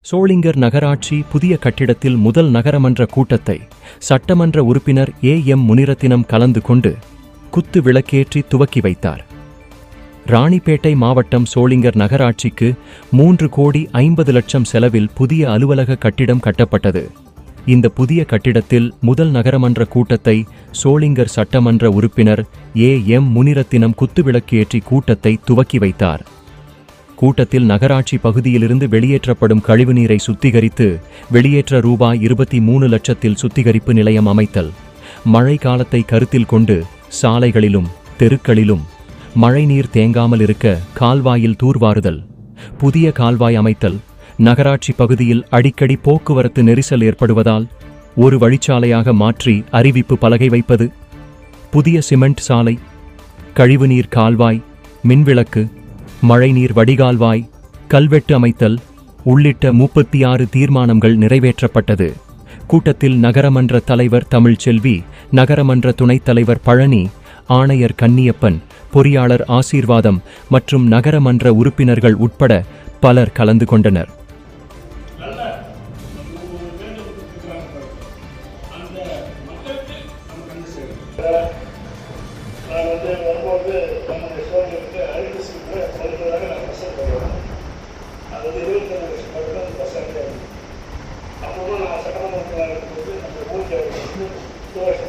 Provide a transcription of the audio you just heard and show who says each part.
Speaker 1: சோளிங்கர் நகராட்சி புதிய கட்டிடத்தில் முதல் நகரமன்ற கூட்டத்தை சட்டமன்ற உறுப்பினர் ஏ.எம். முனிரத்தினம் கலந்து கொண்டு குத்து விளக்கேற்றி துவக்கி வைத்தார். ராணிப்பேட்டை மாவட்டம் சோளிங்கர் நகராட்சிக்கு 3,50,00,000 செலவில் புதிய அலுவலக கட்டிடம் கட்டப்பட்டது. இந்த புதிய கட்டிடத்தில் முதல் நகரமன்ற கூட்டத்தை சோளிங்கர் சட்டமன்ற உறுப்பினர் ஏ.எம். முனிரத்தினம் குத்துவிளக்கு ஏற்றி கூட்டத்தை துவக்கி வைத்தார். கூட்டத்தில் நகராட்சி பகுதியிலிருந்து வெளியேற்றப்படும் கழிவுநீரை சுத்திகரித்து வெளியேற்ற ரூபாய் 23 லட்சத்தில் சுத்திகரிப்பு நிலையம் அமைத்தல், மழை காலத்தை கருத்தில் கொண்டு சாலைகளிலும் தெருக்களிலும் மழைநீர் தேங்காமல் இருக்க கால்வாயில் தூர்வாறுதல், புதிய கால்வாய் அமைத்தல், நகராட்சி பகுதியில் அடிக்கடி போக்குவரத்து நெரிசல் ஏற்படுவதால் ஒரு வழிச்சாலையாக மாற்றி அறிவிப்பு பலகை வைப்பது, புதிய சிமெண்ட் சாலை, கழிவுநீர் கால்வாய், மின்விளக்கு, மழைநீர் வடிகால்வாய், கல்வெட்டு அமைத்தல் உள்ளிட்ட 36 தீர்மானங்கள் நிறைவேற்றப்பட்டது. கூட்டத்தில் நகரமன்ற தலைவர் தமிழ்ச்செல்வி, நகரமன்ற துணைத் தலைவர் பழனி, ஆணையர் கன்னியப்பன், பொறியாளர் ஆசீர்வாதம் மற்றும் நகரமன்ற உறுப்பினர்கள் உட்பட பலர் கலந்து கொண்டனர்.
Speaker 2: அப்புறமா நான் சட்டமன்றத்தில் இருக்கும்போது அந்த ஊருக்கு